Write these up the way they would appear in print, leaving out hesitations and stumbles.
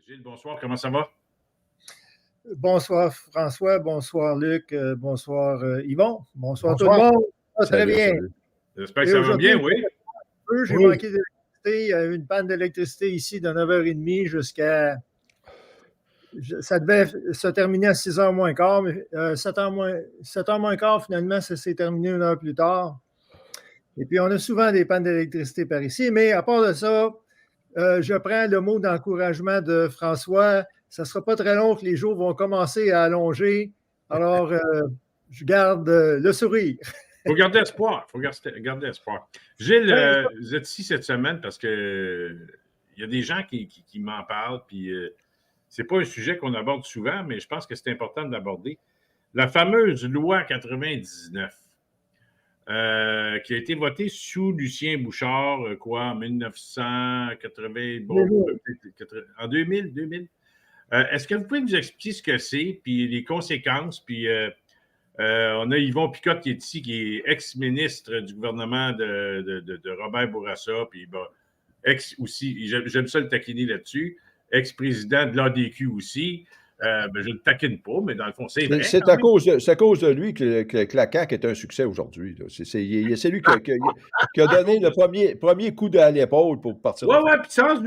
Gilles, bonsoir, comment ça va? Bonsoir François, bonsoir Luc, bonsoir Yvon, bonsoir tout le Bonsoir. monde. Très bien. Salut. J'espère que ça va bien, oui. J'ai manqué d'électricité. Il y a eu une panne d'électricité ici de 9h30 jusqu'à. Ça devait se terminer à 6h moins quart, mais 7h moins quart, finalement, ça s'est terminé 1 heure plus tard. Et puis, on a souvent des pannes d'électricité par ici, mais à part de ça, je prends le mot d'encouragement de François. Ça ne sera pas très long que les jours vont commencer à allonger. Alors, je garde le sourire. Il faut garder espoir. Gilles, vous êtes ici cette semaine parce que il y a des gens qui m'en parlent, puis c'est pas un sujet qu'on aborde souvent, mais je pense que c'est important d'aborder. La fameuse loi 99, qui a été votée sous Lucien Bouchard, en 1980, en 2000. Est-ce que vous pouvez nous expliquer ce que c'est, puis les conséquences, puis on a Yvon Picotte qui est ici, qui est ex-ministre du gouvernement de Robert Bourassa, puis ex aussi, j'aime ça le taquiner là-dessus, ex-président de l'ADQ aussi. Je ne le taquine pas, mais dans le fond, c'est vrai. C'est à cause de lui que la CAQ est un succès aujourd'hui. C'est lui qui a donné le premier coup à l'épaule pour partir. Oui, puis sans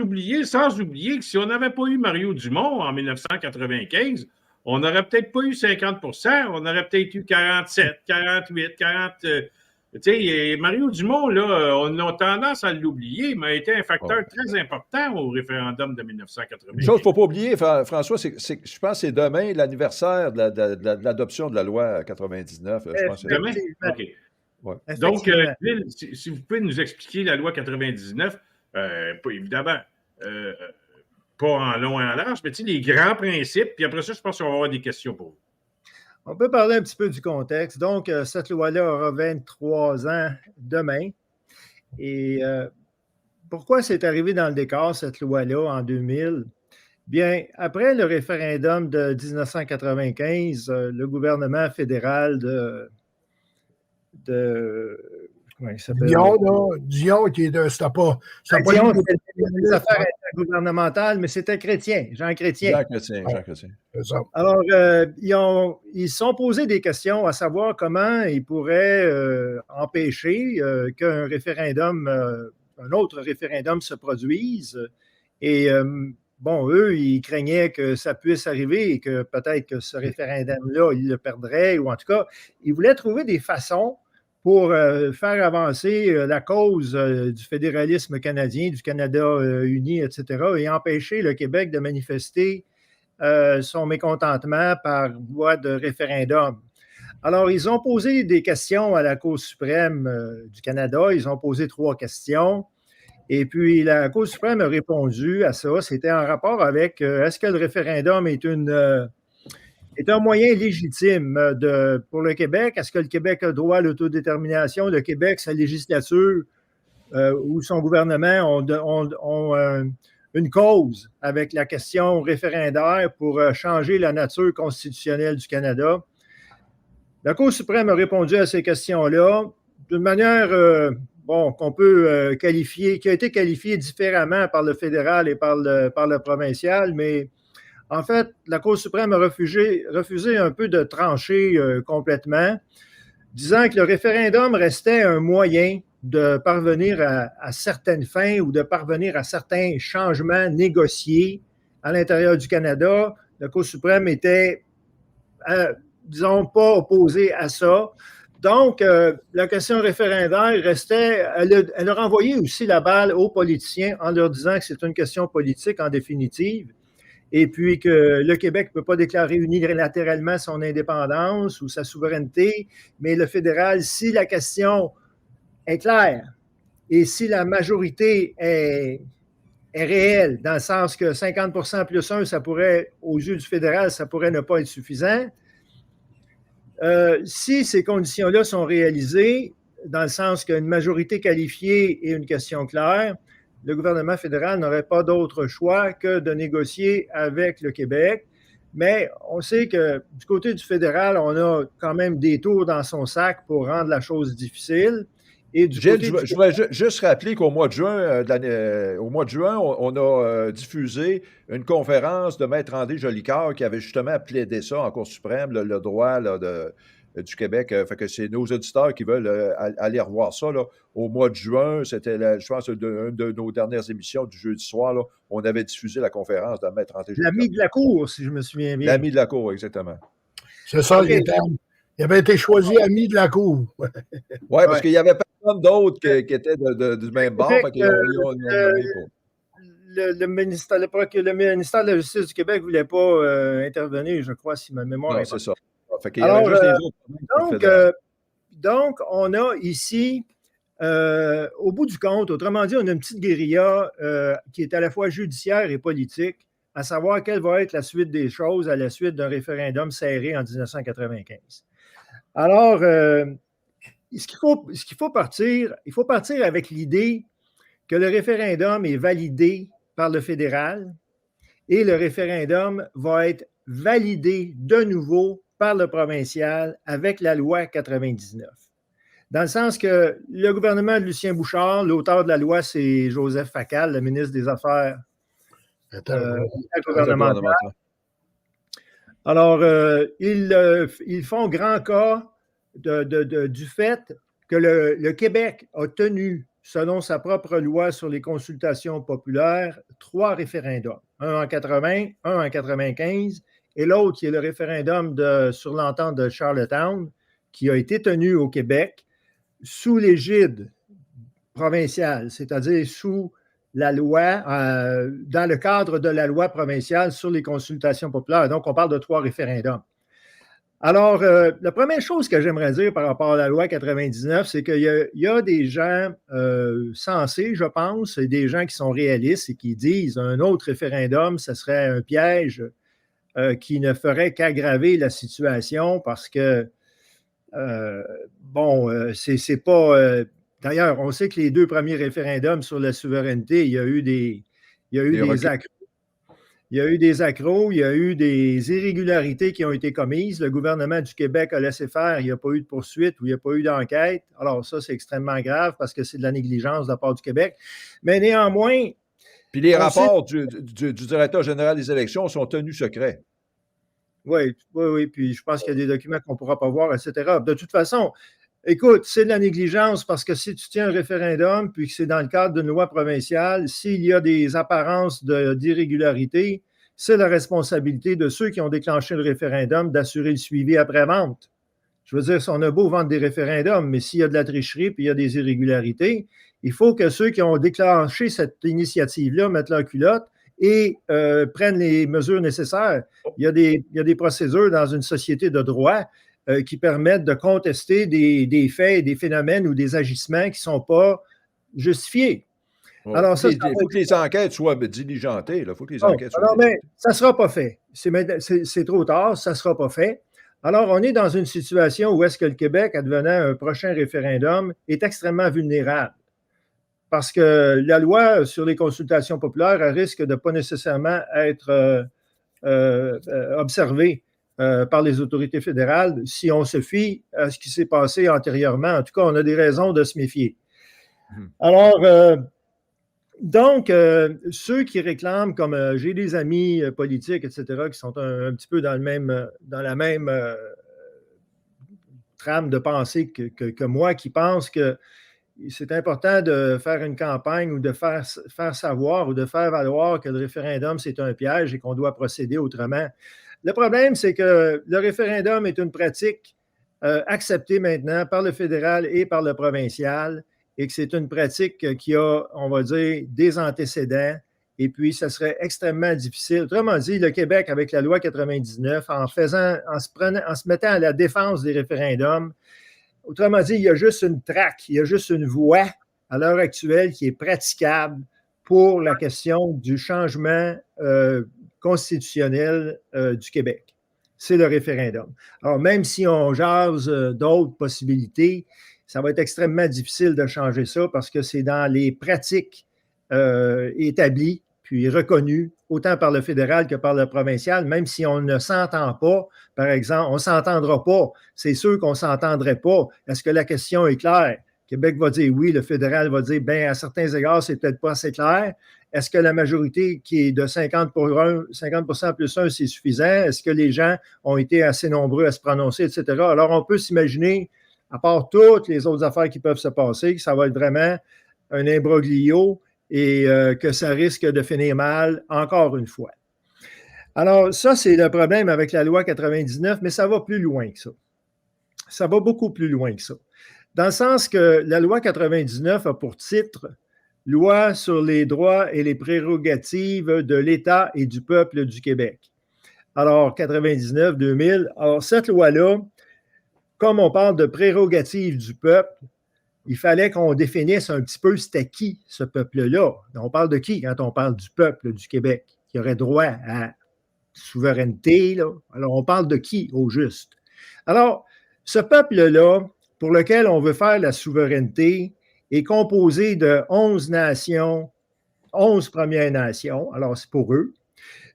oublier que si on n'avait pas eu Mario Dumont en 1995, on n'aurait peut-être pas eu 50 %, on aurait peut-être eu 47, 48, 40. Tu sais, Mario Dumont, là, on a tendance à l'oublier, mais a été un facteur très important au référendum de 1995. Une chose qu'il ne faut pas oublier, François, je pense que c'est demain l'anniversaire de l'adoption de la loi 99. Je pense demain? OK. Ouais. Donc, Gilles, si vous pouvez nous expliquer la loi 99, pas évidemment, pas en long et en large, mais les grands principes, puis après ça, je pense qu'on va avoir des questions pour vous. On peut parler un petit peu du contexte. Donc, cette loi-là aura 23 ans demain. Et pourquoi c'est arrivé dans le décor, cette loi-là, en 2000? Bien, après le référendum de 1995, le gouvernement fédéral comment il s'appelle? Dion, qui est de. C'était pas des affaires intergouvernementales, mais c'était Chrétien, Jean Chrétien. Jean Chrétien. Alors, ils se sont posés des questions à savoir comment ils pourraient empêcher qu'un référendum, un autre référendum se produise. Et eux, ils craignaient que ça puisse arriver et que peut-être que ce référendum-là, ils le perdraient, ou en tout cas, ils voulaient trouver des façons pour faire avancer la cause du fédéralisme canadien, du Canada uni, etc., et empêcher le Québec de manifester son mécontentement par voie de référendum. Alors, ils ont posé des questions à la Cour suprême du Canada. Ils ont posé 3 questions. Et puis, la Cour suprême a répondu à ça. C'était en rapport avec est-ce que le référendum est un moyen légitime pour le Québec? Est-ce que le Québec a le droit à l'autodétermination? Le Québec, sa législature ou son gouvernement ont une cause avec la question référendaire pour changer la nature constitutionnelle du Canada. La Cour suprême a répondu à ces questions-là d'une manière qu'on peut qualifier, qui a été qualifiée différemment par le fédéral et par le provincial, mais en fait, la Cour suprême a refusé un peu de trancher complètement, disant que le référendum restait un moyen de parvenir à certaines fins ou de parvenir à certains changements négociés à l'intérieur du Canada. La Cour suprême était, disons, pas opposée à ça. Donc, la question référendaire restait, elle a renvoyé aussi la balle aux politiciens en leur disant que c'est une question politique en définitive. Et puis que le Québec ne peut pas déclarer unilatéralement son indépendance ou sa souveraineté, mais le fédéral, si la question est claire et si la majorité est réelle, dans le sens que 50 % plus 1, ça pourrait, aux yeux du fédéral, ça pourrait ne pas être suffisant. Si ces conditions-là sont réalisées, dans le sens qu'une majorité qualifiée et une question claire, le gouvernement fédéral n'aurait pas d'autre choix que de négocier avec le Québec. Mais on sait que du côté du fédéral, on a quand même des tours dans son sac pour rendre la chose difficile. Et du Gilles, côté je, du je voudrais juste rappeler qu'au mois de juin, au mois de juin, on a diffusé une conférence de Maître André Jolicoeur qui avait justement plaidé ça en Cour suprême, le droit là, du Québec. Fait que c'est nos auditeurs qui veulent aller revoir ça. Là. Au mois de juin, c'était, je pense, une de nos dernières émissions du jeudi soir. Là, on avait diffusé la conférence de Maître André Jolicoeur. l'ami de la Cour, si je me souviens bien. L'ami de la Cour, exactement. C'est ça, OK. il avait été choisi ami de la Cour. Oui, parce qu'il n'y avait personne d'autre qui était du même bord. Fait qu'ils ont nommé pour. Le ministère de la Justice du Québec ne voulait pas intervenir, je crois, si ma mémoire Non, est c'est bonne. ça. Fait qu'il y avait juste les autres. Donc, on a ici, au bout du compte, autrement dit, on a une petite guérilla qui est à la fois judiciaire et politique, à savoir quelle va être la suite des choses à la suite d'un référendum serré en 1995. Alors, il faut partir avec l'idée que le référendum est validé par le fédéral et le référendum va être validé de nouveau par le provincial avec la loi 99. Dans le sens que le gouvernement de Lucien Bouchard, l'auteur de la loi, c'est Joseph Facal, le ministre des Affaires intergouvernementales. Alors, ils font grand cas du fait que le Québec a tenu, selon sa propre loi sur les consultations populaires, 3 référendums. Un en 80, un en 95, et l'autre qui est le référendum sur l'entente de Charlottetown, qui a été tenu au Québec sous l'égide provinciale, c'est-à-dire sous la loi, dans le cadre de la loi provinciale sur les consultations populaires. Donc, on parle de 3 référendums. Alors, la première chose que j'aimerais dire par rapport à la loi 99, c'est qu'il y a des gens sensés, je pense, et des gens qui sont réalistes et qui disent un autre référendum, ce serait un piège qui ne ferait qu'aggraver la situation parce que, c'est pas... D'ailleurs, on sait que les 2 premiers référendums sur la souveraineté, il y a eu des accros. Il y a eu des accros, il y a eu des irrégularités qui ont été commises. Le gouvernement du Québec a laissé faire, il n'y a pas eu de poursuite ou il n'y a pas eu d'enquête. Alors ça, c'est extrêmement grave parce que c'est de la négligence de la part du Québec. Mais néanmoins... Puis les rapports du directeur général des élections sont tenus secrets. Oui, puis je pense qu'il y a des documents qu'on ne pourra pas voir, etc. De toute façon, écoute, c'est de la négligence parce que si tu tiens un référendum puis que c'est dans le cadre d'une loi provinciale, s'il y a des apparences d'irrégularité, c'est la responsabilité de ceux qui ont déclenché le référendum d'assurer le suivi après-vente. Je veux dire, on a beau vendre des référendums, mais s'il y a de la tricherie puis il y a des irrégularités, il faut que ceux qui ont déclenché cette initiative-là mettent leur culotte et prennent les mesures nécessaires. Il y a des procédures dans une société de droit qui permettent de contester des faits, des phénomènes ou des agissements qui ne sont pas justifiés. Alors, il faut que les enquêtes soient diligentées. Il faut que les enquêtes soient mais ça ne sera pas fait. C'est trop tard, ça ne sera pas fait. Alors, on est dans une situation où est-ce que le Québec, advenant un prochain référendum, est extrêmement vulnérable. Parce que la loi sur les consultations populaires risque de ne pas nécessairement être observée par les autorités fédérales si on se fie à ce qui s'est passé antérieurement. En tout cas, on a des raisons de se méfier. Alors, donc, ceux qui réclament, comme j'ai des amis politiques, etc., qui sont un petit peu dans la même trame de pensée que moi, qui pensent que c'est important de faire une campagne ou de faire savoir ou de faire valoir que le référendum, c'est un piège et qu'on doit procéder autrement. Le problème, c'est que le référendum est une pratique acceptée maintenant par le fédéral et par le provincial et que c'est une pratique qui a, on va dire, des antécédents et puis ça serait extrêmement difficile. Autrement dit, le Québec, avec la loi 99, en se mettant à la défense des référendums, autrement dit, il y a juste une traque, il y a juste une voie à l'heure actuelle qui est praticable pour la question du changement constitutionnel du Québec. C'est le référendum. Alors, même si on jase d'autres possibilités, ça va être extrêmement difficile de changer ça parce que c'est dans les pratiques établies puis reconnues, autant par le fédéral que par le provincial, même si on ne s'entend pas, par exemple, on ne s'entendra pas. C'est sûr qu'on ne s'entendrait pas. Est-ce que la question est claire? Québec va dire oui, le fédéral va dire, bien, à certains égards, c'est peut-être pas assez clair. Est-ce que la majorité qui est de 50 plus 1, c'est suffisant? Est-ce que les gens ont été assez nombreux à se prononcer, etc.? Alors, on peut s'imaginer, à part toutes les autres affaires qui peuvent se passer, que ça va être vraiment un imbroglio et que ça risque de finir mal encore une fois. Alors, ça, c'est le problème avec la loi 99, mais ça va plus loin que ça. Ça va beaucoup plus loin que ça. Dans le sens que la loi 99 a pour titre « Loi sur les droits et les prérogatives de l'État et du peuple du Québec ». Alors, 99-2000, alors cette loi-là, comme on parle de prérogatives du peuple, il fallait qu'on définisse un petit peu c'était qui ce peuple-là. On parle de qui quand on parle du peuple du Québec, qui aurait droit à souveraineté, là. Alors, on parle de qui au juste? Alors, ce peuple-là, pour lequel on veut faire la souveraineté, est composé de 11 nations, 11 Premières Nations, alors c'est pour eux.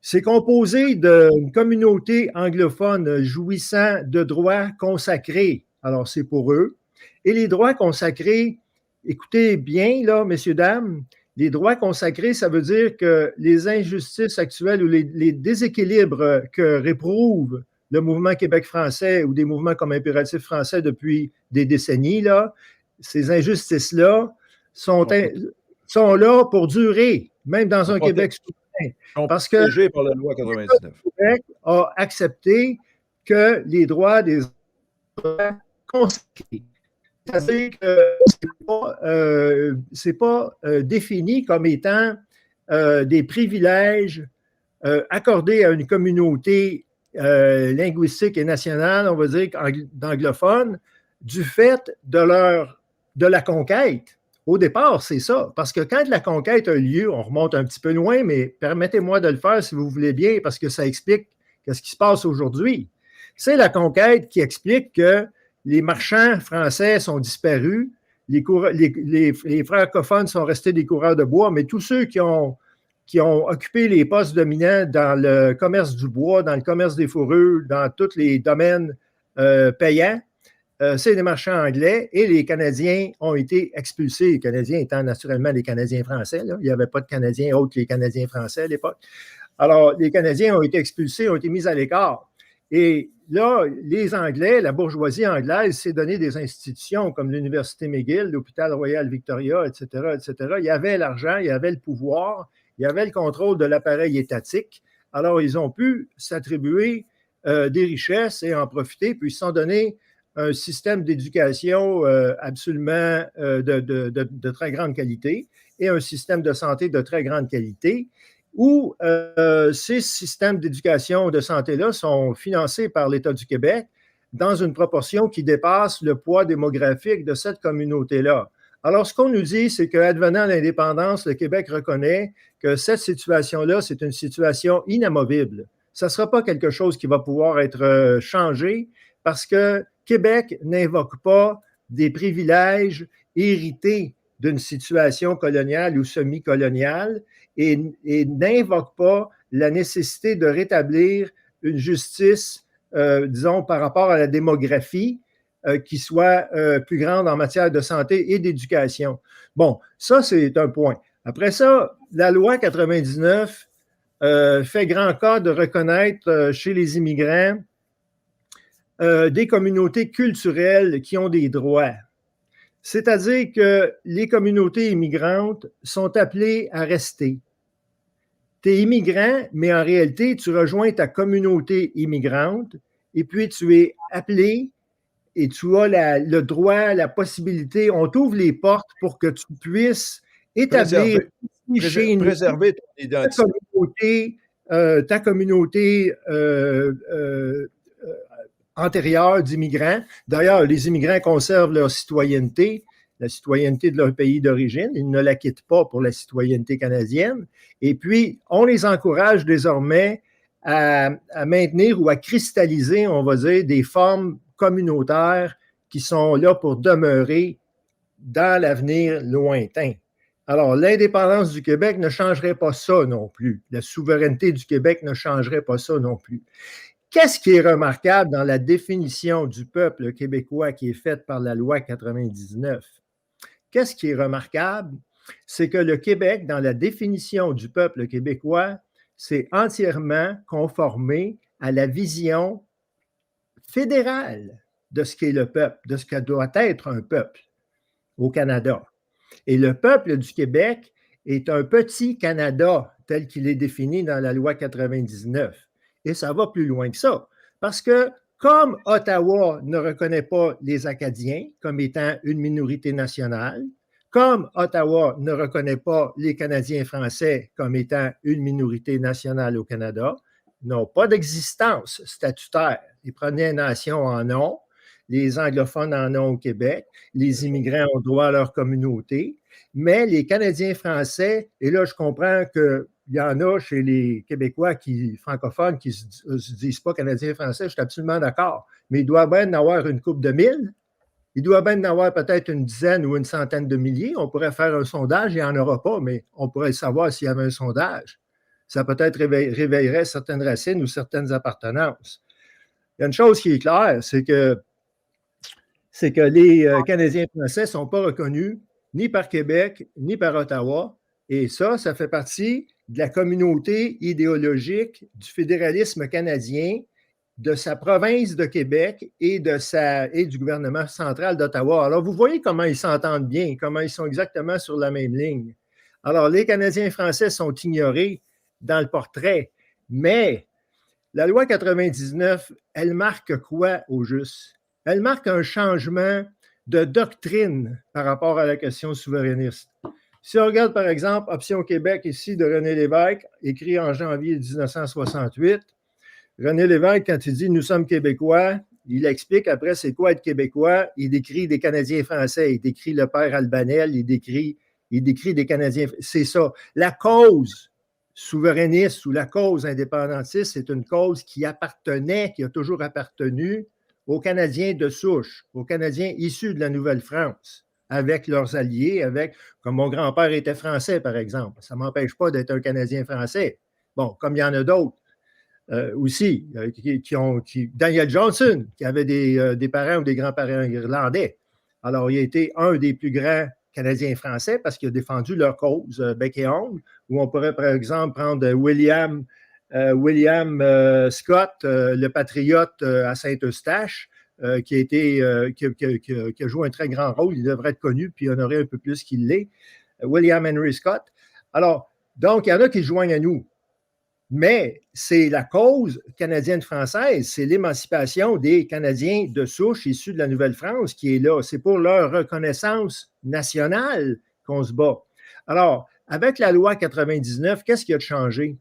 C'est composé d'une communauté anglophone jouissant de droits consacrés, alors c'est pour eux. Et les droits consacrés, écoutez bien, là, messieurs, dames, les droits consacrés, ça veut dire que les injustices actuelles ou les déséquilibres que réprouve le mouvement Québec français ou des mouvements comme Impératif français depuis des décennies, là, ces injustices-là sont là pour durer, même dans un Québec souverain. Parce que par la loi 99. le Québec a accepté que les droits des droits consacrés. C'est-à-dire que ce n'est pas défini comme étant des privilèges accordés à une communauté linguistique et nationale, on va dire, d'anglophones, du fait de la conquête. Au départ, c'est ça. Parce que quand la conquête a lieu, on remonte un petit peu loin, mais permettez-moi de le faire si vous voulez bien, parce que ça explique ce qui se passe aujourd'hui. C'est la conquête qui explique que les marchands français sont disparus, les francophones sont restés des coureurs de bois, mais tous ceux qui ont occupé les postes dominants dans le commerce du bois, dans le commerce des fourrures, dans tous les domaines payants, c'est des marchands anglais et les Canadiens ont été expulsés, les Canadiens étant naturellement les Canadiens français. Là. Il n'y avait pas de Canadiens autres que les Canadiens français à l'époque. Alors, les Canadiens ont été expulsés, ont été mis à l'écart. Et là, les Anglais, la bourgeoisie anglaise s'est donné des institutions comme l'Université McGill, l'Hôpital Royal Victoria, etc., etc. Il y avait l'argent, il y avait le pouvoir, il y avait le contrôle de l'appareil étatique. Alors, ils ont pu s'attribuer des richesses et en profiter, puis ils se sont donné un système d'éducation absolument de très grande qualité et un système de santé de très grande qualité, où ces systèmes d'éducation de santé-là sont financés par l'État du Québec dans une proportion qui dépasse le poids démographique de cette communauté-là. Alors, ce qu'on nous dit, c'est qu'advenant l'indépendance, le Québec reconnaît que cette situation-là, c'est une situation inamovible. Ça ne sera pas quelque chose qui va pouvoir être changé parce que Québec n'invoque pas des privilèges hérités d'une situation coloniale ou semi-coloniale et n'invoque pas la nécessité de rétablir une justice, disons, par rapport à la démographie qui soit plus grande en matière de santé et d'éducation. Bon, ça, c'est un point. Après ça, la loi 99 fait grand cas de reconnaître chez les immigrants des communautés culturelles qui ont des droits. C'est-à-dire que les communautés immigrantes sont appelées à rester. Tu es immigrant, mais en réalité, tu rejoins ta communauté immigrante et puis tu es appelé et tu as le droit, la possibilité, on t'ouvre les portes pour que tu puisses établir préserver ton identité. Ta communauté antérieure d'immigrants. D'ailleurs, les immigrants conservent leur citoyenneté, la citoyenneté de leur pays d'origine. Ils ne la quittent pas pour la citoyenneté canadienne. Et puis, on les encourage désormais à maintenir ou à cristalliser, on va dire, des formes communautaires qui sont là pour demeurer dans l'avenir lointain. Alors, l'indépendance du Québec ne changerait pas ça non plus. La souveraineté du Québec ne changerait pas ça non plus. Qu'est-ce qui est remarquable dans la définition du peuple québécois qui est faite par la loi 99? qu'est-ce qui est remarquable? C'est que le Québec, dans la définition du peuple québécois, s'est entièrement conformé à la vision fédérale de ce qu'est le peuple, de ce que doit être un peuple au Canada. Et le peuple du Québec est un petit Canada tel qu'il est défini dans la loi 99. Et ça va plus loin que ça. Parce que comme Ottawa ne reconnaît pas les Acadiens comme étant une minorité nationale, comme Ottawa ne reconnaît pas les Canadiens français comme étant une minorité nationale au Canada, n'ont pas d'existence statutaire. Les Premières Nations en ont, les anglophones en ont au Québec, les immigrants ont droit à leur communauté, mais les Canadiens français, et là je comprends qu'il y en a chez les Québécois francophones qui ne se disent pas Canadiens français, je suis absolument d'accord, mais il doit bien en avoir une couple de mille, il doit bien en avoir peut-être une dizaine ou une centaine de milliers, on pourrait faire un sondage, il n'y en aura pas, mais on pourrait le savoir s'il y avait un sondage. Ça peut-être réveillerait certaines racines ou certaines appartenances. Il y a une chose qui est claire, c'est que les Canadiens français ne sont pas reconnus ni par Québec, ni par Ottawa. Et ça fait partie de la communauté idéologique du fédéralisme canadien, de sa province de Québec et du gouvernement central d'Ottawa. Alors, vous voyez comment ils s'entendent bien, comment ils sont exactement sur la même ligne. Alors, les Canadiens français sont ignorés dans le portrait, mais la loi 99, elle marque quoi au juste? Elle marque un changement de doctrine par rapport à la question souverainiste. Si on regarde, par exemple, Option Québec, ici, de René Lévesque, écrit en janvier 1968, René Lévesque, quand il dit « Nous sommes Québécois », il explique après c'est quoi être Québécois. Il décrit des Canadiens français, il décrit le père Albanel, il décrit des Canadiens. C'est ça. La cause souverainiste ou la cause indépendantiste, c'est une cause qui appartenait, qui a toujours appartenu aux Canadiens de souche, aux Canadiens issus de la Nouvelle-France, avec leurs alliés, comme mon grand-père était français, par exemple. Ça ne m'empêche pas d'être un Canadien français. Bon, comme il y en a d'autres aussi, Daniel Johnson, qui avait des parents ou des grands-parents irlandais. Alors, il a été un des plus grands Canadiens français parce qu'il a défendu leur cause, bec et ongle, où on pourrait, par exemple, prendre William Scott, le patriote à Saint-Eustache, qui a joué un très grand rôle. Il devrait être connu puis honoré un peu plus qu'il l'est. William Henry Scott. Alors, donc, il y en a qui se joignent à nous. Mais c'est la cause canadienne-française, c'est l'émancipation des Canadiens de souche issus de la Nouvelle-France qui est là. C'est pour leur reconnaissance nationale qu'on se bat. Alors, avec la loi 99, qu'est-ce qui a changé?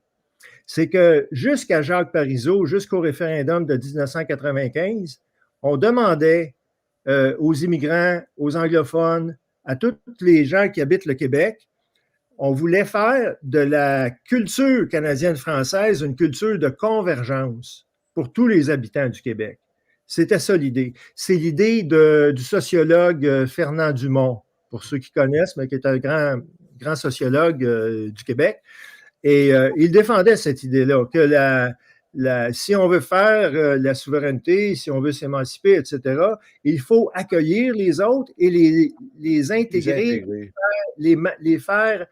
C'est que jusqu'à Jacques Parizeau, jusqu'au référendum de 1995, on demandait aux immigrants, aux anglophones, à tous les gens qui habitent le Québec, on voulait faire de la culture canadienne-française une culture de convergence pour tous les habitants du Québec. C'était ça l'idée. C'est l'idée du sociologue Fernand Dumont, pour ceux qui connaissent, mais qui est un grand sociologue du Québec. Et il défendait cette idée-là, que si on veut faire la souveraineté, si on veut s'émanciper, etc., il faut accueillir les autres et les intégrer, les faire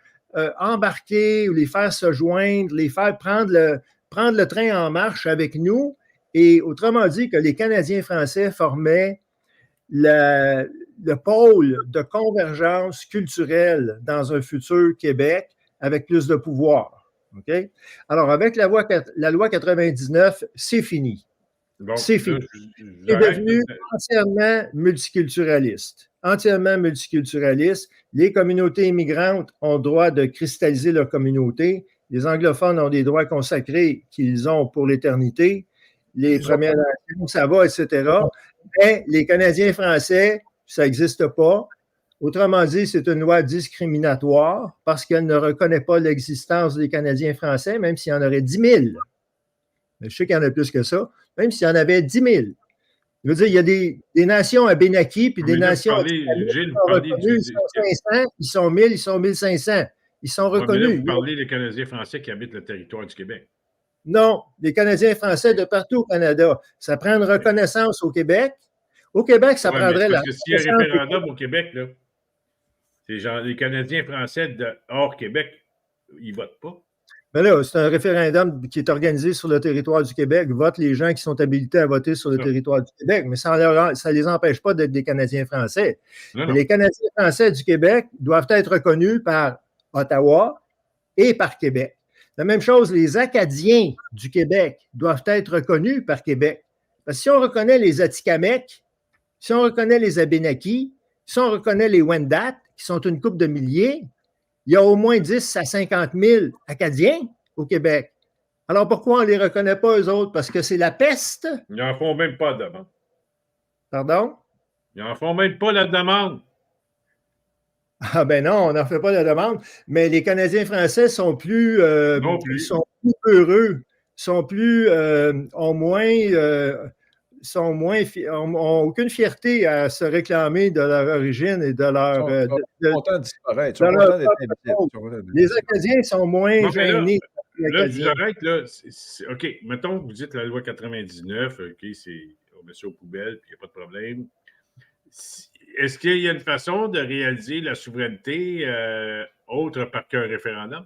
embarquer ou les faire se joindre, les faire prendre le train en marche avec nous. Et autrement dit, que les Canadiens français formaient le pôle de convergence culturelle dans un futur Québec avec plus de pouvoir. Okay? Alors, avec la loi 99, c'est fini. Bon, c'est fini. C'est devenu entièrement multiculturaliste. Entièrement multiculturaliste. Les communautés immigrantes ont le droit de cristalliser leur communauté. Les anglophones ont des droits consacrés qu'ils ont pour l'éternité. Les Premières Nations, ça va, etc. Mais les Canadiens français, ça n'existe pas. Autrement dit, c'est une loi discriminatoire parce qu'elle ne reconnaît pas l'existence des Canadiens français, même s'il y en aurait 10 000. Mais je sais qu'il y en a plus que ça. Même s'il y en avait 10 000. Je veux dire, il y a des nations à Benaki, puis des nations à Gilles, ils sont 500, ils sont 1000, ils sont 1500. Ils sont reconnus. Vous parlez des Canadiens français qui habitent le territoire du Québec. Non, les Canadiens français de partout au Canada. Ça prend une reconnaissance au Québec. Au Québec, ça prendrait parce que s'il y a un référendum au Québec, là. Les Canadiens français hors Québec, ils ne votent pas. Mais là, c'est un référendum qui est organisé sur le territoire du Québec. Votent les gens qui sont habilités à voter sur le territoire du Québec, mais ça ne les empêche pas d'être des Canadiens français. Non. Les Canadiens français du Québec doivent être reconnus par Ottawa et par Québec. La même chose, les Acadiens du Québec doivent être reconnus par Québec. Parce que si on reconnaît les Atikamekw, si on reconnaît les Abénakis, si on reconnaît les Wendat, qui sont une couple de milliers, il y a au moins 10 à 50 000 Acadiens au Québec. Alors pourquoi on ne les reconnaît pas, eux autres? Parce que c'est la peste? Ils n'en font même pas de demande. Pardon? Ils n'en font même pas la demande. Ah ben non, on n'en fait pas la demande, mais les Canadiens français sont plus heureux, ont aucune fierté à se réclamer de leur origine et de leur... Ils sont contents de disparaître. Ils sont contents d'être invités. Les Acadiens sont moins gênés. Là, je vous arrête, là. OK, mettons, vous dites la loi 99, OK, on met ça aux poubelles, puis il n'y a pas de problème. Est-ce qu'il y a une façon de réaliser la souveraineté autre part qu'un référendum?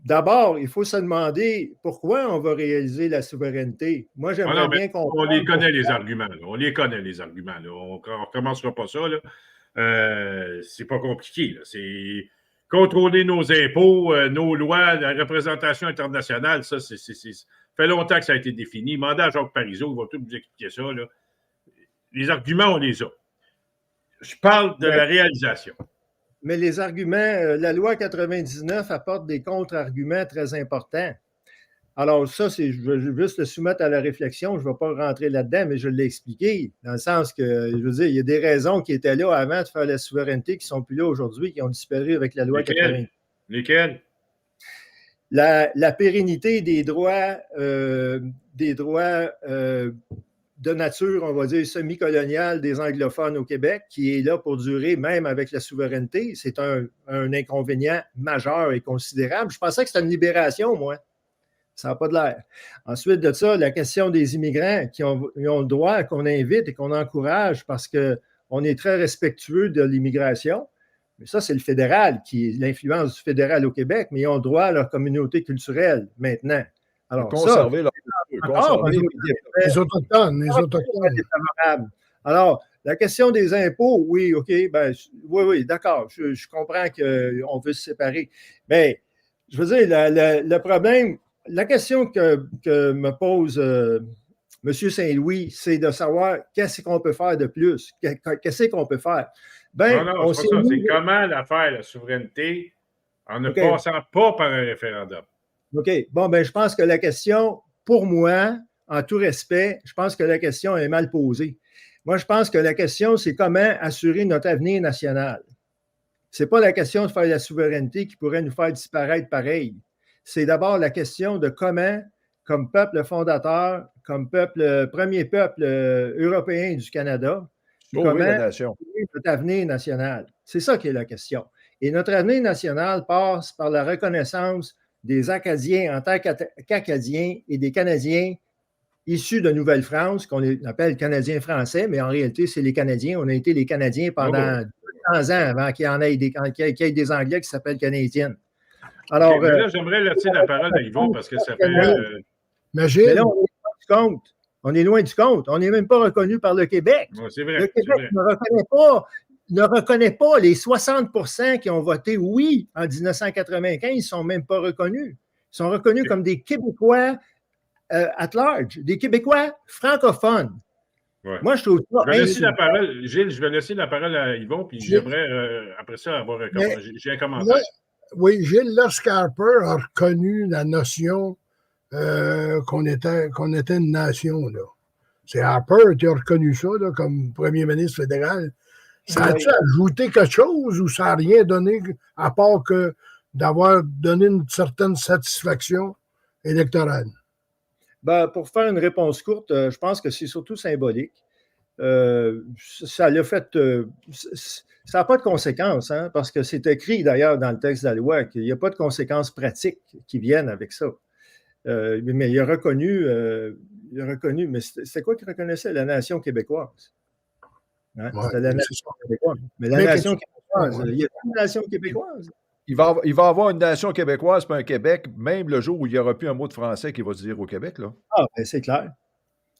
D'abord, il faut se demander pourquoi on va réaliser la souveraineté. Moi, j'aimerais bien comprendre. On les connaît, les arguments. Là. On les connaît, les arguments. Là. On ne recommencera pas ça. C'est pas compliqué. Là. C'est contrôler nos impôts, nos lois, la représentation internationale. Ça fait longtemps que ça a été défini. Mandez à Jacques Parizeau, il va tout vous expliquer ça. Là. Les arguments, on les a. Je parle de la réalisation. Mais les arguments, la loi 99 apporte des contre-arguments très importants. Alors ça, je veux juste le soumettre à la réflexion. Je ne vais pas rentrer là-dedans, mais je l'ai expliqué, dans le sens que, je veux dire, il y a des raisons qui étaient là avant de faire la souveraineté qui ne sont plus là aujourd'hui, qui ont disparu avec la loi 99. Lesquels? La pérennité des droits de nature, on va dire, semi-coloniale des anglophones au Québec, qui est là pour durer même avec la souveraineté. C'est un inconvénient majeur et considérable. Je pensais que c'était une libération, moi. Ça n'a pas de l'air. Ensuite de ça, la question des immigrants qui ont le droit, qu'on invite et qu'on encourage parce qu'on est très respectueux de l'immigration. Mais ça, c'est le fédéral, l'influence du fédéral au Québec, mais ils ont le droit à leur communauté culturelle maintenant. Alors, conserver les Autochtones. Alors, la question des impôts, oui, OK, oui, d'accord, je comprends qu'on veut se séparer. Mais, je veux dire, le problème, la question que me pose M. Saint-Louis, c'est de savoir qu'est-ce qu'on peut faire de plus, qu'est-ce qu'on peut faire. Non, c'est pas ça. C'est comment la faire, la souveraineté, en ne passant pas par un référendum. OK. Bon, je pense que la question, pour moi, en tout respect, je pense que la question est mal posée. Moi, je pense que la question, c'est comment assurer notre avenir national. Ce n'est pas la question de faire la souveraineté qui pourrait nous faire disparaître pareil. C'est d'abord la question de comment, comme peuple fondateur, comme premier peuple européen du Canada, comment assurer notre avenir national. C'est ça qui est la question. Et notre avenir national passe par la reconnaissance des Acadiens en tant qu'Acadiens et des Canadiens issus de Nouvelle-France, qu'on appelle Canadiens français, mais en réalité, c'est les Canadiens. On a été les Canadiens pendant 200 ans avant qu'il y ait des Anglais qui s'appellent Canadiens. Alors, là, j'aimerais laisser la parole à Yvon parce que ça fait... Mais là, on est loin du compte. On est loin du compte. On n'est même pas reconnu par le Québec. C'est vrai. Le Québec ne reconnaît pas les 60 % qui ont voté oui en 1995. Ils ne sont même pas reconnus. Ils sont reconnus comme des Québécois at large, des Québécois francophones. Ouais. Moi, je trouve ça... Gilles, je vais laisser la parole à Yvon, puis j'aimerais, après ça, avoir un commentaire. J'ai un commentaire. Oui, Gilles, là, Scarper a reconnu la notion qu'on était une nation, là. C'est Harper qui a reconnu ça, là, comme premier ministre fédéral. Ça a-tu ajouté quelque chose ou ça n'a rien donné à part que d'avoir donné une certaine satisfaction électorale? Pour faire une réponse courte, je pense que c'est surtout symbolique. Ça l'a fait. Ça n'a pas de conséquences, hein, parce que c'est écrit d'ailleurs dans le texte de la loi qu'il n'y a pas de conséquences pratiques qui viennent avec ça. Mais il a reconnu, mais c'est quoi qu'il reconnaissait? La nation québécoise. Hein? Ouais, C'était la c'est nation ça. québécoise. Mais la Mais nation qu'est-ce- québécoise, ouais. il y a une nation québécoise. Il va y avoir une nation québécoise puis un Québec, même le jour où il n'y aura plus un mot de français qui va se dire au Québec, là. Ah, ben c'est clair.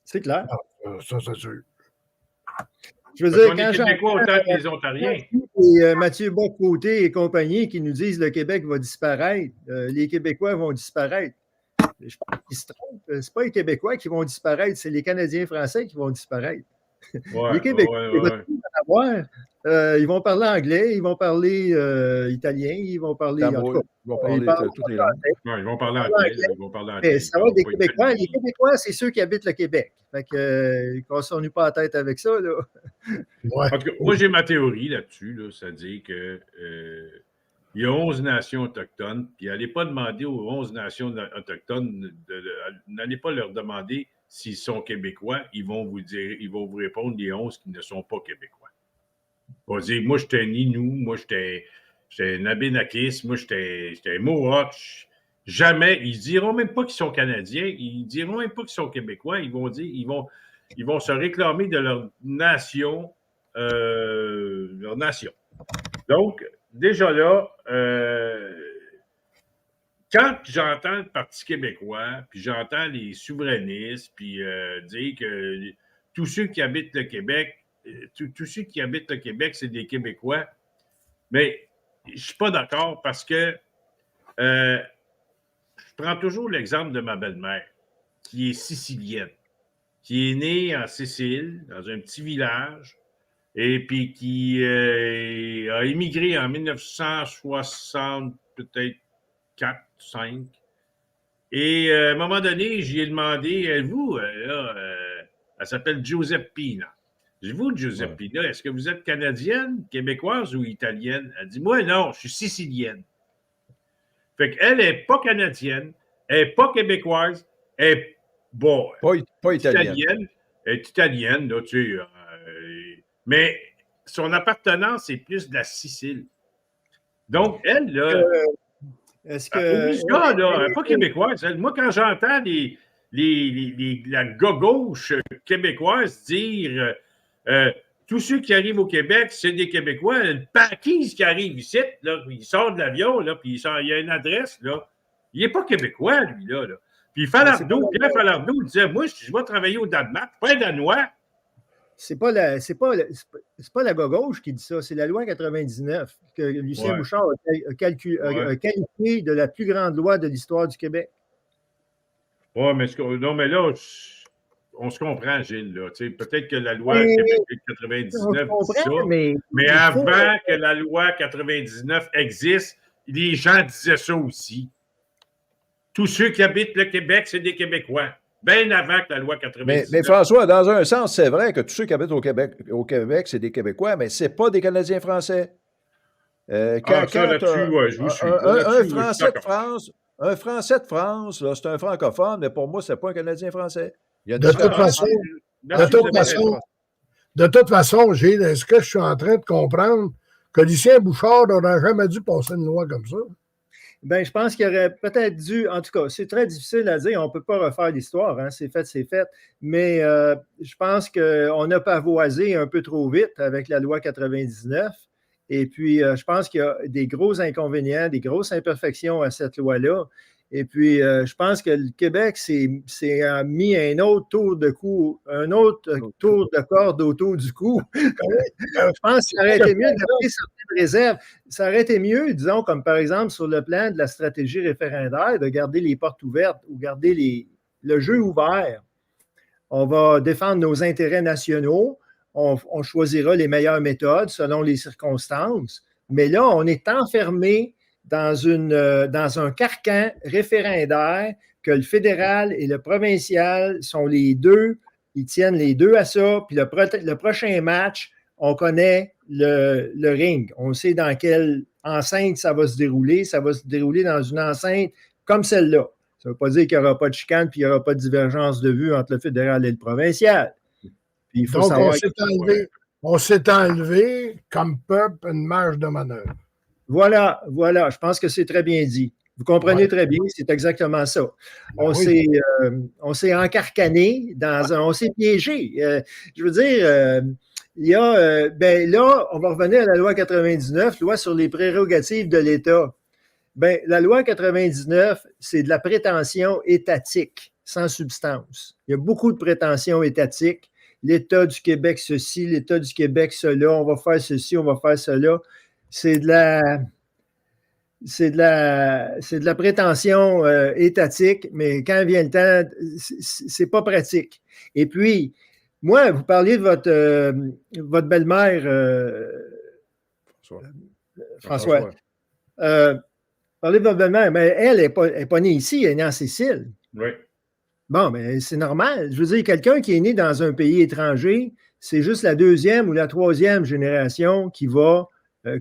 C'est clair. Ça, c'est sûr. Je veux Parce dire, qu'on est quand Québécois autant que les j'entends Ontariens. Mathieu Bock-Côté et compagnie qui nous disent que le Québec va disparaître, les Québécois vont disparaître. Je pense qu'ils se trompent. C'est pas les Québécois qui vont disparaître, c'est les Canadiens français qui vont disparaître. Ouais, Les Québécois, ouais, ils vont ouais. tout en avoir. Ils vont parler anglais, ils vont parler italien, ils vont parler. En tout Tamoul, cas, ils vont ils parler parlent toutes les langues. Ouais, ils vont parler parler anglais. anglais. Ils vont parler Mais anglais. ça va être des Ils parlent pas Québécois. italien. Les Québécois, c'est ceux qui habitent le Québec. Fait que, cassons-nous pas la tête avec ça, là. Ouais. En tout cas, moi, j'ai ma théorie là-dessus, là, c'est-à-dire que il y a 11 nations autochtones, puis n'allez pas demander aux 11 nations autochtones, n'allez pas leur demander s'ils sont québécois, ils vont vous répondre les 11 qui ne sont pas québécois. Ils vont dire, moi, j'étais un Inou, moi, j'étais un Abénakis, moi, j'étais un Mohawk. Jamais, ils diront même pas qu'ils sont Canadiens, ils diront même pas qu'ils sont Québécois, ils vont dire, ils vont se réclamer de leur nation. Donc, déjà là, quand j'entends le Parti québécois, puis j'entends les souverainistes, puis dire que tous ceux qui habitent le Québec, tous ceux qui habitent le Québec, c'est des Québécois, mais je ne suis pas d'accord parce que je prends toujours l'exemple de ma belle-mère, qui est sicilienne, qui est née en Sicile, dans un petit village, et puis qui a émigré en 1960, peut-être 4, 5. Et à un moment donné, j'y ai demandé, vous, elle s'appelle Giuseppina. Je dis, vous, Giuseppina, est-ce que vous êtes canadienne, québécoise ou italienne? Elle dit, moi, non, je suis sicilienne. Fait qu'elle n'est pas canadienne, elle n'est pas québécoise, elle est Pas italienne. Elle est italienne, là, tu sais. Mais son appartenance est plus de la Sicile. Donc, elle, là, Est-ce que. elle n'est pas québécoise. Moi, quand j'entends la gauche québécoise dire tous ceux qui arrivent au Québec, c'est des Québécois, le paquise qui arrive ici, là, il sort de l'avion, là, puis il y a une adresse, là. Il n'est pas québécois, lui, là. Puis Pierre Falardeau, il disait, moi, je vais travailler au Danemark, pas un Danois. C'est pas la gauche qui dit ça, c'est la loi 99 que Lucien Bouchard a qualifié de la plus grande loi de l'histoire du Québec. Oui, mais là, on se comprend, Gilles. Là. Peut-être que la loi Québec 99 dit ça, mais avant que la loi 99 existe, les gens disaient ça aussi. Tous ceux qui habitent le Québec, c'est des Québécois. Bien avant que la loi 99. Mais François, dans un sens, c'est vrai que tous ceux qui habitent au Québec, c'est des Québécois, mais ce n'est pas des Canadiens français. Un Français de France, c'est un francophone, mais pour moi, ce n'est pas un Canadien français. De toute façon, Gilles, est-ce que je suis en train de comprendre que Lucien Bouchard n'aurait jamais dû passer une loi comme ça? Bien, je pense qu'il aurait peut-être dû, en tout cas, c'est très difficile à dire, on ne peut pas refaire l'histoire, hein, c'est fait, mais je pense qu'on a pavoisé un peu trop vite avec la loi 99, et puis je pense qu'il y a des gros inconvénients, des grosses imperfections à cette loi-là, et puis je pense que le Québec s'est mis un autre tour de corde autour du cou. Je pense que ça aurait été mieux de garder certaines réserves. Ça aurait été mieux, disons, comme par exemple sur le plan de la stratégie référendaire, de garder les portes ouvertes ou garder le jeu ouvert. On va défendre nos intérêts nationaux, on choisira les meilleures méthodes selon les circonstances, mais là, on est enfermé dans un carcan référendaire que le fédéral et le provincial sont les deux, ils tiennent les deux à ça, puis le prochain match, on connaît le ring. On sait dans quelle enceinte ça va se dérouler. Ça va se dérouler dans une enceinte comme celle-là. Ça ne veut pas dire qu'il n'y aura pas de chicane puis il n'y aura pas de divergence de vue entre le fédéral et le provincial. Puis il faut donc, savoir on s'est enlevé comme peuple une marge de manœuvre. Voilà. Je pense que c'est très bien dit. Vous comprenez très bien, c'est exactement ça. On s'est encarcané on s'est piégé. Je veux dire, il y a, ben là, on va revenir à la loi 99, loi sur les prérogatives de l'État. Ben, la loi 99, c'est de la prétention étatique, sans substance. Il y a beaucoup de prétentions étatiques. L'État du Québec ceci, l'État du Québec cela, on va faire ceci, on va faire cela. C'est de la prétention étatique, mais quand vient le temps, c'est pas pratique. Et puis, moi, vous parliez de votre belle-mère, François. Parlez de votre belle-mère, mais elle n'est pas née ici, elle est née en Sicile. Oui. Bon, mais c'est normal. Je veux dire, quelqu'un qui est né dans un pays étranger, c'est juste la deuxième ou la troisième génération qui va,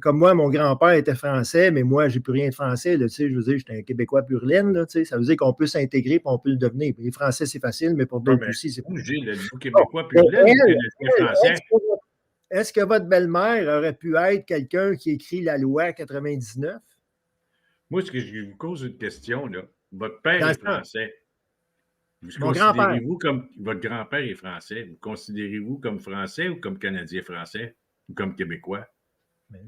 comme moi, mon grand-père était français, mais moi, j'ai plus rien de français. Là, je veux dire, j'étais un Québécois pur laine. Là, ça veut dire qu'on peut s'intégrer et on peut le devenir. Les Français, c'est facile, mais pour d'autres aussi, c'est pas facile. Le Québécois pur laine, le français. Est-ce que votre belle-mère aurait pu être quelqu'un qui écrit la loi 99? Moi, ce que je vous pose une question, là. Votre père est français. Mon grand-père. Votre grand-père est français. Vous considérez-vous comme français ou comme Canadien français ou comme Québécois?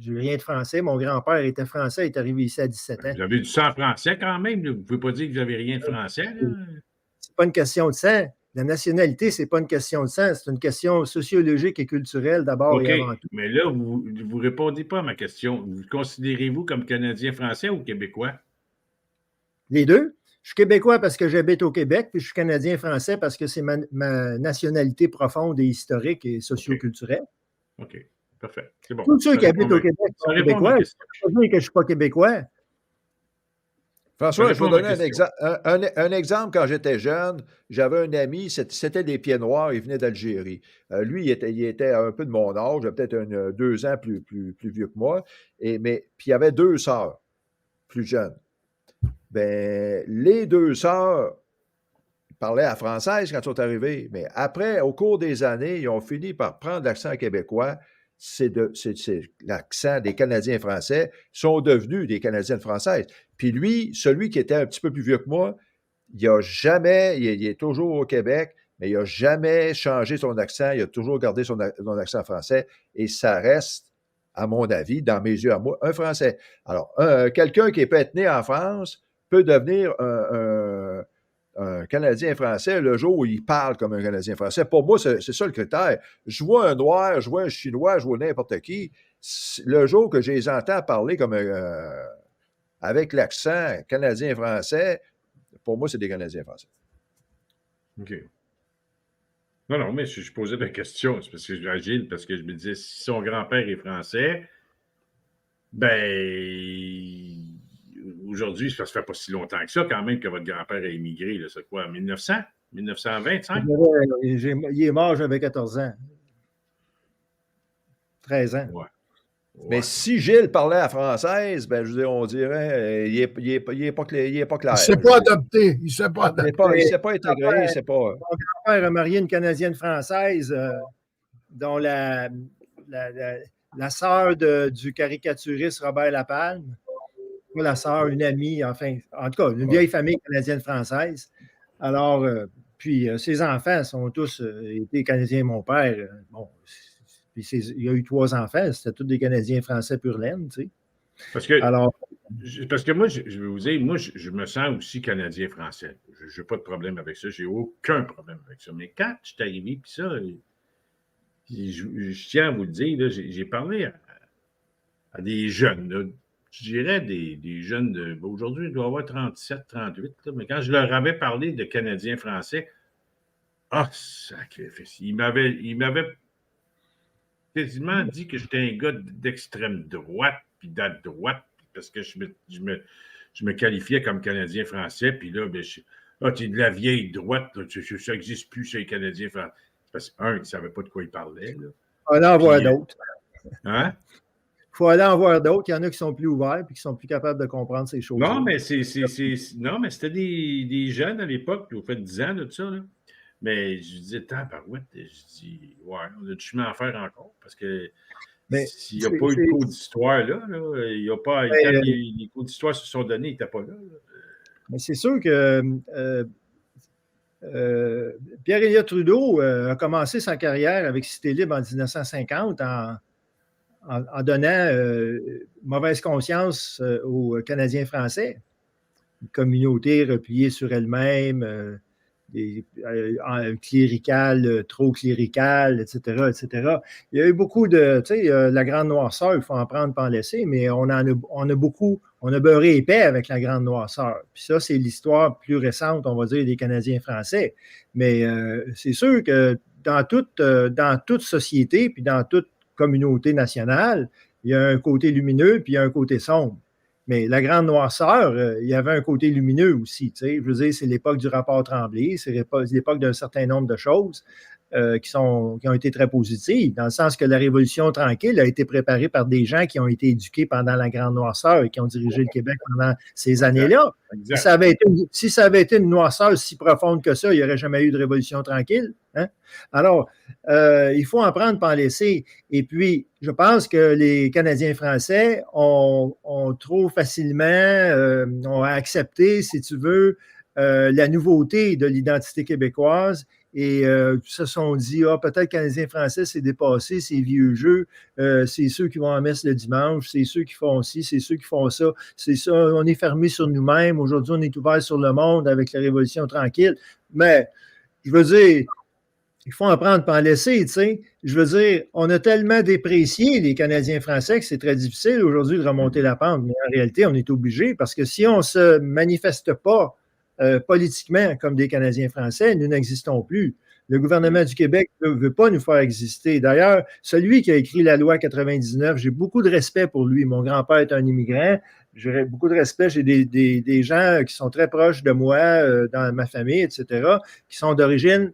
Je n'ai rien de français. Mon grand-père était français, il est arrivé ici à 17 ans. Vous avez du sang français quand même. Vous ne pouvez pas dire que vous n'avez rien de français. Ce n'est pas une question de sang. La nationalité, ce n'est pas une question de sang. C'est une question sociologique et culturelle d'abord et avant tout. Mais là, vous ne répondez pas à ma question. Vous considérez-vous comme Canadien français ou Québécois? Les deux. Je suis Québécois parce que j'habite au Québec, puis je suis Canadien français parce que c'est ma nationalité profonde et historique et socioculturelle. OK. Parfait. C'est bon. Tous ceux qui habitent au Québec sont Québécois. Je ne peux pas dire que je ne suis pas Québécois. François, je vais donner un exemple. Quand j'étais jeune, j'avais un ami, c'était des Pieds Noirs, il venait d'Algérie. Lui, il était un peu de mon âge, peut-être 2 ans plus vieux que moi. Puis il y avait 2 sœurs plus jeunes. Ben, les 2 sœurs parlaient à française quand ils sont arrivés. Mais après, au cours des années, ils ont fini par prendre l'accent québécois. C'est l'accent des Canadiens français, sont devenus des Canadiennes françaises. Puis lui, celui qui était un petit peu plus vieux que moi, il est toujours au Québec, mais il n'a jamais changé son accent, il a toujours gardé son accent français, et ça reste, à mon avis, dans mes yeux à moi, un Français. Alors, quelqu'un qui peut être né en France peut devenir un Canadien français le jour où il parle comme un Canadien français. Pour moi, c'est ça le critère. Je vois un Noir, je vois un Chinois, je vois n'importe qui. Le jour que je les entends parler comme avec l'accent canadien-français, pour moi, c'est des Canadiens français. OK. Non, mais je posais la question, c'est parce que j'agile, parce que je me disais, si son grand-père est français, ben... Aujourd'hui, ça ne fait pas si longtemps que ça, quand même, que votre grand-père a émigré. C'est quoi, en 1900? 1925? Il est mort, j'avais 14 ans. 13 ans. Ouais. Mais si Gilles parlait à française, ben, on dirait il n'est pas clair. Il ne s'est pas adopté. Il ne s'est pas adopté. Il ne s'est pas intégré. Mon grand-père a marié une Canadienne française dont la sœur du caricaturiste Robert Lapalme. La sœur, une amie, enfin, en tout cas, une vieille famille canadienne-française. Alors, puis ses enfants sont tous été Canadiens, mon père. Bon, puis il a eu 3 enfants, c'était tous des Canadiens français pur laine, tu sais. Parce que moi, je vais vous dire, moi, je me sens aussi Canadien-français. Je n'ai pas de problème avec ça, j'ai aucun problème avec ça. Mais quand je suis arrivé, puis ça, je tiens à vous le dire, j'ai parlé à des jeunes, là, je dirais des jeunes aujourd'hui, il doit avoir 37, 38, là, mais quand je leur avais parlé de Canadiens français, sacrifice. Il m'avait quasiment dit que j'étais un gars d'extrême droite, puis d'à droite, parce que je me qualifiais comme Canadien français, puis là, t'es de la vieille droite, là, ça n'existe plus chez les Canadiens français. Parce que, ils ne savaient pas de quoi ils parlaient. Là. On en voit d'autres. Hein? Il faut aller en voir d'autres. Il y en a qui sont plus ouverts et qui sont plus capables de comprendre ces choses. Non, mais c'était des jeunes à l'époque, puis au fait 10 ans de ça. Là. Mais je disais, tabarouette, je dis, ouais, on a du chemin à faire encore. Parce que s'il n'y a pas eu de cours d'histoire là, il n'y a pas. Quand les cours d'histoire se sont donnés, ils n'étaient pas là. Mais c'est sûr que Pierre-Éliott Trudeau a commencé sa carrière avec Cité Libre en 1950 en donnant mauvaise conscience aux Canadiens français. Une communauté repliée sur elle-même, cléricale, trop cléricale, etc., etc. Il y a eu beaucoup de, tu sais, la grande noirceur, il faut en prendre, pas en laisser, mais on a beaucoup, on a beurré épais avec la grande noirceur. Puis ça, c'est l'histoire plus récente, on va dire, des Canadiens français. Mais c'est sûr que dans toute société, puis dans toute communauté nationale, il y a un côté lumineux, puis il y a un côté sombre. Mais la grande noirceur, il y avait un côté lumineux aussi. Tu sais. Je veux dire, c'est l'époque du rapport Tremblay, c'est l'époque d'un certain nombre de choses qui ont été très positives, dans le sens que la Révolution tranquille a été préparée par des gens qui ont été éduqués pendant la grande noirceur et qui ont dirigé le Québec pendant ces années-là. Si ça avait été une noirceur si profonde que ça, il n'y aurait jamais eu de Révolution tranquille. Hein? Alors, il faut en prendre, pas en laisser. Et puis, je pense que les Canadiens français ont trop facilement ont accepté, si tu veux, la nouveauté de l'identité québécoise et se sont dit, peut-être Canadiens français, c'est dépassé, c'est vieux jeu, c'est ceux qui vont en messe le dimanche, c'est ceux qui font ci, c'est ceux qui font ça, c'est ça, on est fermé sur nous-mêmes, aujourd'hui on est ouvert sur le monde avec la Révolution tranquille. Mais, je veux dire, il faut en prendre, pas en laisser, tu sais. Je veux dire, on a tellement déprécié les Canadiens français que c'est très difficile aujourd'hui de remonter la pente. Mais en réalité, on est obligé parce que si on ne se manifeste pas politiquement comme des Canadiens français, nous n'existons plus. Le gouvernement du Québec ne veut pas nous faire exister. D'ailleurs, celui qui a écrit la loi 99, j'ai beaucoup de respect pour lui. Mon grand-père est un immigrant. J'ai beaucoup de respect. J'ai des gens qui sont très proches de moi, dans ma famille, etc., qui sont d'origine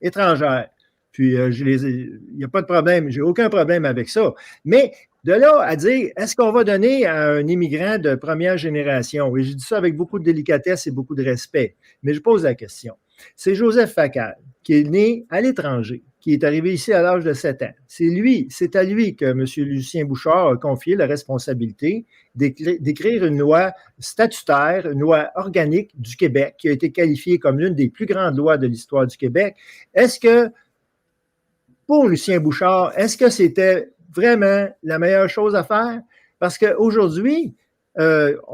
étrangère. Puis, il n'y a pas de problème. J'ai aucun problème avec ça. Mais de là à dire, est-ce qu'on va donner à un immigrant de première génération? Et je dis ça avec beaucoup de délicatesse et beaucoup de respect. Mais je pose la question. C'est Joseph Facal, qui est né à l'étranger, qui est arrivé ici à l'âge de 7 ans. C'est à lui que M. Lucien Bouchard a confié la responsabilité d'écrire une loi statutaire, une loi organique du Québec, qui a été qualifiée comme l'une des plus grandes lois de l'histoire du Québec. Est-ce que, pour Lucien Bouchard, est-ce que c'était vraiment la meilleure chose à faire? Parce qu'aujourd'hui, on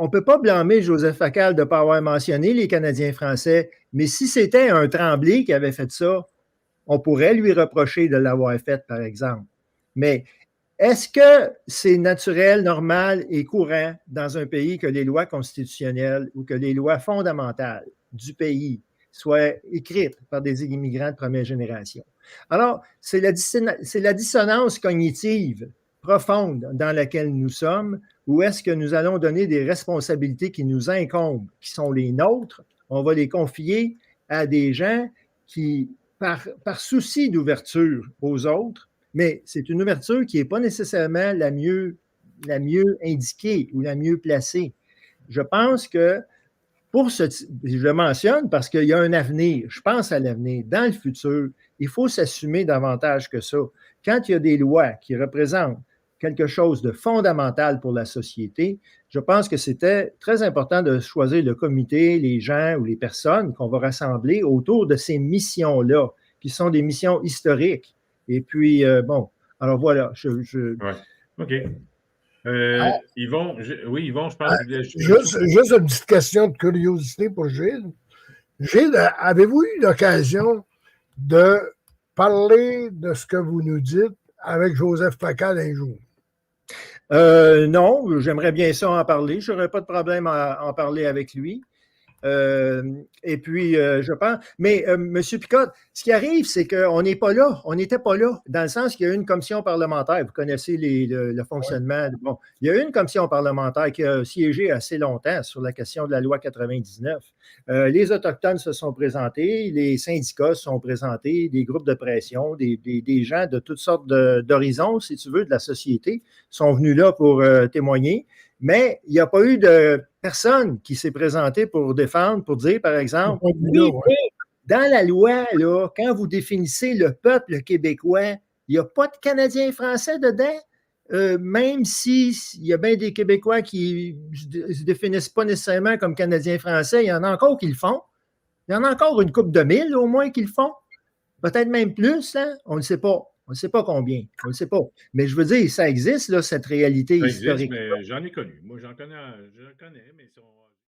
ne peut pas blâmer Joseph Facal de ne pas avoir mentionné les Canadiens français, mais si c'était un Tremblay qui avait fait ça, on pourrait lui reprocher de l'avoir fait, par exemple. Mais est-ce que c'est naturel, normal et courant dans un pays que les lois constitutionnelles ou que les lois fondamentales du pays soient écrites par des immigrants de première génération? Alors, c'est la dissonance cognitive profonde dans laquelle nous sommes, ou est-ce que nous allons donner des responsabilités qui nous incombent, qui sont les nôtres, on va les confier à des gens qui, par souci d'ouverture aux autres, mais c'est une ouverture qui n'est pas nécessairement la mieux indiquée ou la mieux placée. Je pense que je le mentionne parce qu'il y a un avenir, je pense à l'avenir, dans le futur, il faut s'assumer davantage que ça. Quand il y a des lois qui représentent quelque chose de fondamental pour la société, je pense que c'était très important de choisir le comité, les gens ou les personnes qu'on va rassembler autour de ces missions-là, qui sont des missions historiques. Et puis, alors voilà. Ouais. OK. Yvon, je pense que... Juste une petite question de curiosité pour Gilles. Gilles, avez-vous eu l'occasion de parler de ce que vous nous dites avec Joseph Facal un jour? Non, j'aimerais bien ça en parler. Je n'aurais pas de problème à en parler avec lui. Et puis, je pense... Mais, M. Picotte, ce qui arrive, c'est qu'on n'est pas là. On n'était pas là, dans le sens qu'il y a eu une commission parlementaire. Vous connaissez le fonctionnement. Ouais. Bon, il y a eu une commission parlementaire qui a siégé assez longtemps sur la question de la loi 99. Les Autochtones se sont présentés, les syndicats se sont présentés, des groupes de pression, des gens de toutes sortes d'horizons, si tu veux, de la société, sont venus là pour témoigner. Mais il n'y a pas eu de personne qui s'est présentée pour défendre, pour dire, par exemple, dans la loi, là, quand vous définissez le peuple québécois, il n'y a pas de Canadiens français dedans, même s'il y a bien des Québécois qui ne se définissent pas nécessairement comme Canadiens français, il y en a encore qui le font. Il y en a encore une couple de mille au moins qui le font. Peut-être même plus, hein? On ne sait pas. On ne sait pas combien. On ne sait pas. Mais je veux dire, ça existe, là, cette réalité Ça existe, historique. mais j'en ai connu. Moi, j'en connais, mais ils sont.